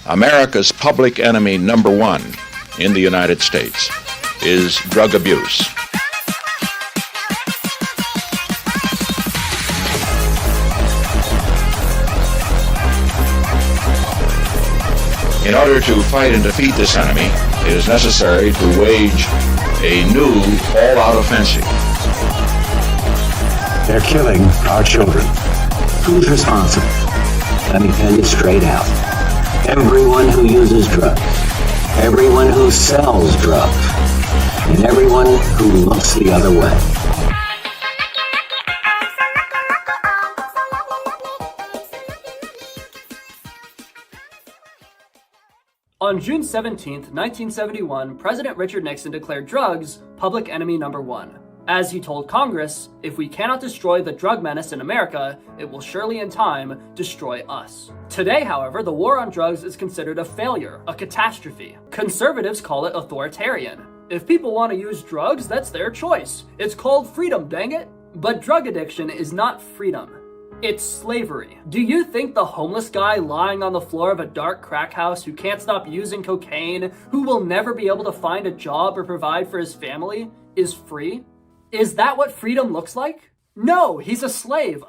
America's public enemy number one in the United States is drug abuse. In order to fight and defeat this enemy, it is necessary to wage a new all-out offensive. They're killing our children. Who's responsible? Let me tell you straight out. Everyone who uses drugs, everyone who sells drugs, and everyone who looks the other way. On June 17, 1971, President Richard Nixon declared drugs public enemy number one. As he told Congress, if we cannot destroy the drug menace in America, it will surely in time destroy us. Today, however, the war on drugs is considered a failure, a catastrophe. Conservatives call it authoritarian. If people want to use drugs, that's their choice. It's called freedom, dang it. But drug addiction is not freedom. It's slavery. Do you think the homeless guy lying on the floor of a dark crack house who can't stop using cocaine, who will never be able to find a job or provide for his family, is free? Is that what freedom looks like? No, he's a slave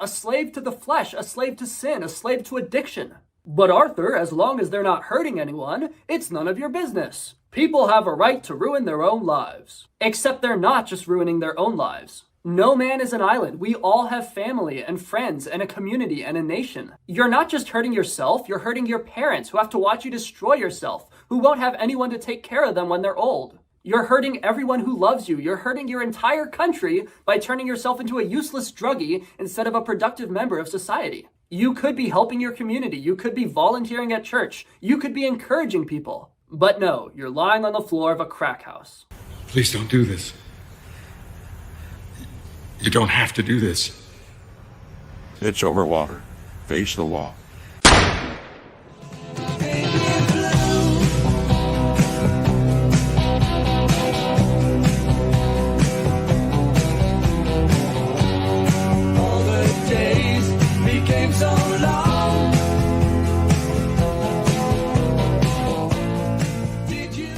to the flesh, a slave to sin, a slave to addiction. But Arthur, as long as they're not hurting anyone, it's none of your business. People have a right to ruin their own lives. Except they're not just ruining their own lives. No man is an island. We all have family and friends and a community and a nation. You're not just hurting yourself, you're hurting your parents who have to watch you destroy yourself, who won't have anyone to take care of them when they're old. You're hurting everyone who loves you. You're hurting your entire country by turning yourself into a useless druggie instead of a productive member of society. You could be helping your community. You could be volunteering at church. You could be encouraging people. But no, you're lying on the floor of a crack house. Please don't do this. You don't have to do this. Pitch over water. Face the wall.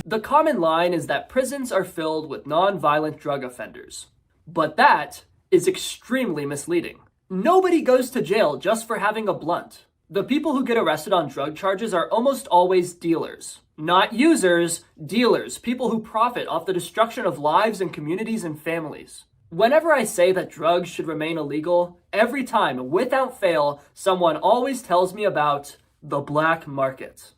The common line is that prisons are filled with non-violent drug offenders. But that is extremely misleading. Nobody goes to jail just for having a blunt. The people who get arrested on drug charges are almost always dealers. Not users, dealers, people who profit off the destruction of lives and communities and families. Whenever I say that drugs should remain illegal, every time, without fail, someone always tells me about the black market.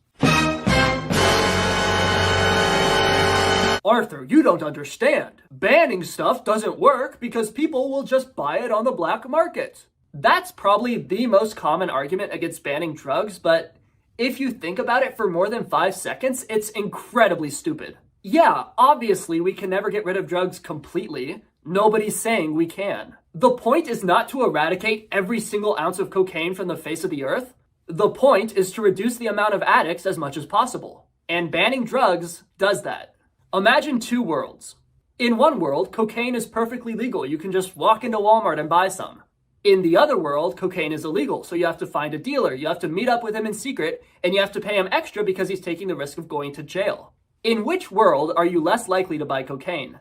Arthur, you don't understand. Banning stuff doesn't work because people will just buy it on the black market. That's probably the most common argument against banning drugs, but if you think about it for more than 5 seconds, it's incredibly stupid. Yeah, obviously we can never get rid of drugs completely. Nobody's saying we can. The point is not to eradicate every single ounce of cocaine from the face of the earth. The point is to reduce the amount of addicts as much as possible. And banning drugs does that. Imagine two worlds. In one world, cocaine is perfectly legal. You can just walk into Walmart and buy some. In the other world, cocaine is illegal, so you have to find a dealer, you have to meet up with him in secret, and you have to pay him extra because he's taking the risk of going to jail. In which world are you less likely to buy cocaine?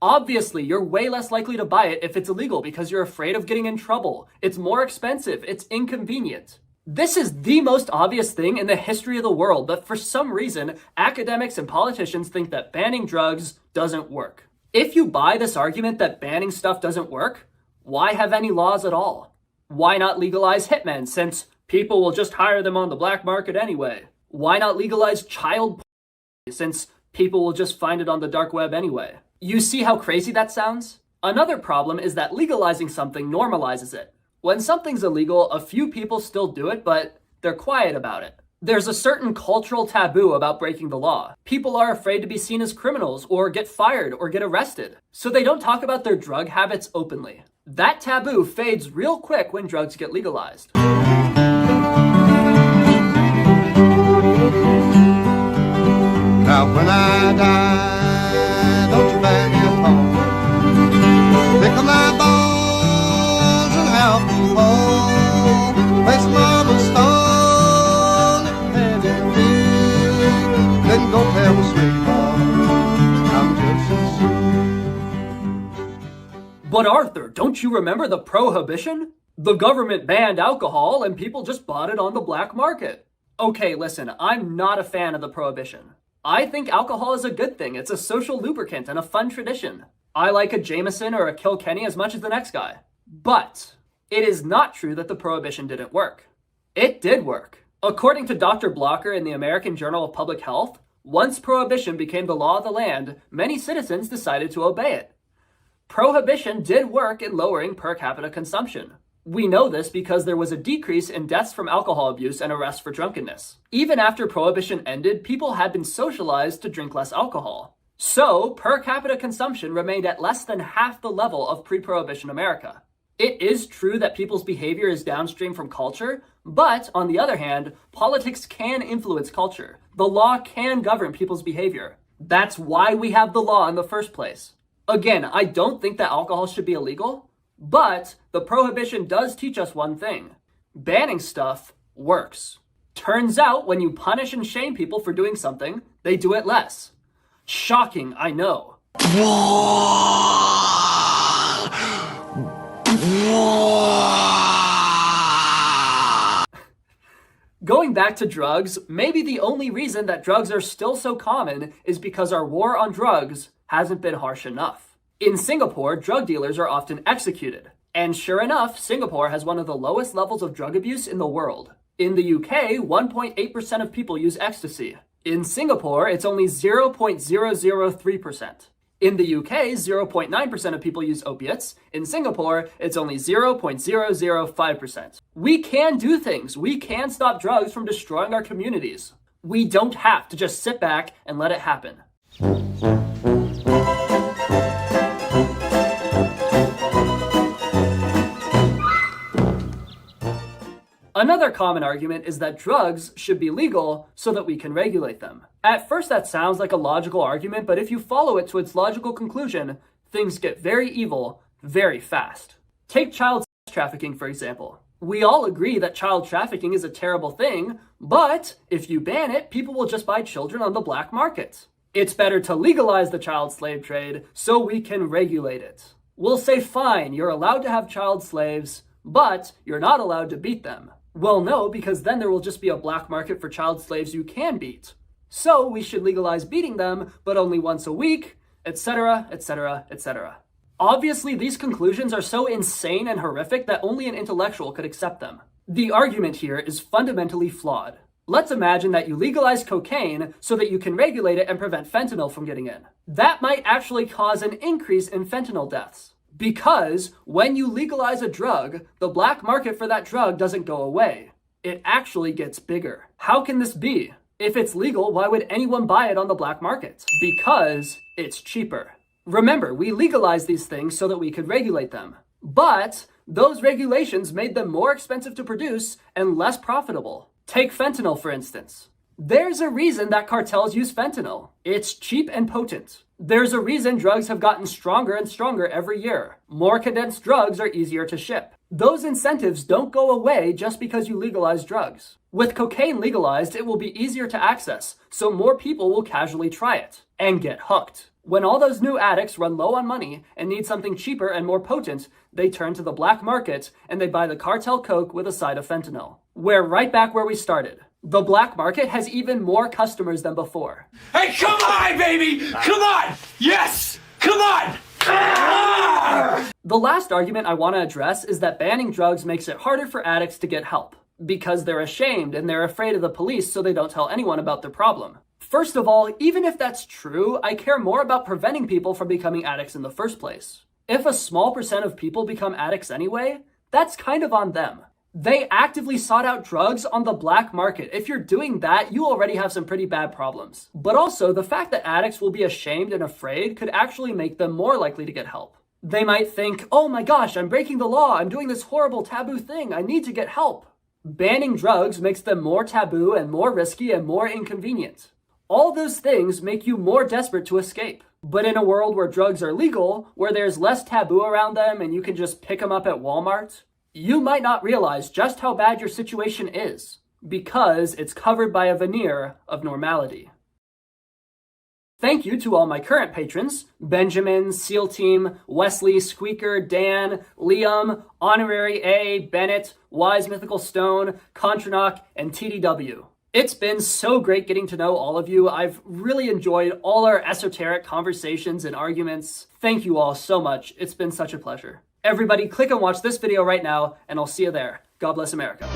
Obviously, you're way less likely to buy it if it's illegal because you're afraid of getting in trouble. It's more expensive, it's inconvenient. This is the most obvious thing in the history of the world, but for some reason, academics and politicians think that banning drugs doesn't work. If you buy this argument that banning stuff doesn't work, why have any laws at all? Why not legalize hitmen, since people will just hire them on the black market anyway? Why not legalize child porn, since people will just find it on the dark web anyway? You see how crazy that sounds? Another problem is that legalizing something normalizes it. When something's illegal, a few people still do it, but they're quiet about it. There's a certain cultural taboo about breaking the law. People are afraid to be seen as criminals or get fired or get arrested, so they don't talk about their drug habits openly. That taboo fades real quick when drugs get legalized. Now when I die, don't you beg me home. Pick up my bones and help me home. Place mama's stone and hand in me. But Arthur, don't you remember the Prohibition? The government banned alcohol and people just bought it on the black market. Okay, listen, I'm not a fan of the Prohibition. I think alcohol is a good thing. It's a social lubricant and a fun tradition. I like a Jameson or a Kilkenny as much as the next guy. But it is not true that the Prohibition didn't work. It did work. According to Dr. Blocker in the American Journal of Public Health, once Prohibition became the law of the land, many citizens decided to obey it. Prohibition did work in lowering per capita consumption. We know this because there was a decrease in deaths from alcohol abuse and arrests for drunkenness. Even after Prohibition ended, people had been socialized to drink less alcohol. So, per capita consumption remained at less than half the level of pre-Prohibition America. It is true that people's behavior is downstream from culture, but on the other hand, politics can influence culture. The law can govern people's behavior. That's why we have the law in the first place. Again, I don't think that alcohol should be illegal, but the Prohibition does teach us one thing. Banning stuff works. Turns out when you punish and shame people for doing something, they do it less. Shocking, I know. Going back to drugs, maybe the only reason that drugs are still so common is because our war on drugs hasn't been harsh enough. In Singapore, drug dealers are often executed. And sure enough, Singapore has one of the lowest levels of drug abuse in the world. In the UK, 1.8% of people use ecstasy. In Singapore, it's only 0.003%. In the UK, 0.9% of people use opiates. In Singapore, it's only 0.005%. We can do things. We can stop drugs from destroying our communities. We don't have to just sit back and let it happen. Another common argument is that drugs should be legal so that we can regulate them. At first that sounds like a logical argument, but if you follow it to its logical conclusion, things get very evil very fast. Take child sex trafficking, for example. We all agree that child trafficking is a terrible thing, but if you ban it, people will just buy children on the black market. It's better to legalize the child slave trade so we can regulate it. We'll say, fine, you're allowed to have child slaves, but you're not allowed to beat them. Well, no, because then there will just be a black market for child slaves you can beat. So we should legalize beating them, but only once a week, etc., etc., etc. Obviously, these conclusions are so insane and horrific that only an intellectual could accept them. The argument here is fundamentally flawed. Let's imagine that you legalize cocaine so that you can regulate it and prevent fentanyl from getting in. That might actually cause an increase in fentanyl deaths. Because when you legalize a drug, the black market for that drug doesn't go away. It actually gets bigger. How can this be? If it's legal, why would anyone buy it on the black market? Because it's cheaper. Remember, we legalized these things so that we could regulate them. But those regulations made them more expensive to produce and less profitable. Take fentanyl, for instance. There's a reason that cartels use fentanyl. It's cheap and potent. There's a reason drugs have gotten stronger and stronger every year. More condensed drugs are easier to ship. Those incentives don't go away just because you legalize drugs. With cocaine legalized, it will be easier to access, so more people will casually try it and get hooked. When all those new addicts run low on money and need something cheaper and more potent, they turn to the black market and they buy the cartel coke with a side of fentanyl. We're right back where we started. The black market has even more customers than before. Hey, come on, baby! Come on! Yes! Come on! The last argument I want to address is that banning drugs makes it harder for addicts to get help, because they're ashamed and they're afraid of the police so they don't tell anyone about their problem. First of all, even if that's true, I care more about preventing people from becoming addicts in the first place. If a small percent of people become addicts anyway, that's kind of on them. They actively sought out drugs on the black market. If you're doing that, you already have some pretty bad problems. But also, the fact that addicts will be ashamed and afraid could actually make them more likely to get help. They might think, oh my gosh, I'm breaking the law, I'm doing this horrible taboo thing, I need to get help. Banning drugs makes them more taboo and more risky and more inconvenient. All those things make you more desperate to escape. But in a world where drugs are legal, where there's less taboo around them and you can just pick them up at Walmart, you might not realize just how bad your situation is, because it's covered by a veneer of normality. Thank you to all my current patrons: Benjamin, SEAL Team, Wesley, Squeaker, Dan, Liam, Honorary A, Bennett, Wise Mythical Stone, Contranock, and TDW. It's been so great getting to know all of you. I've really enjoyed all our esoteric conversations and arguments. Thank you all so much. It's been such a pleasure. Everybody, click and watch this video right now, and I'll see you there. God bless America.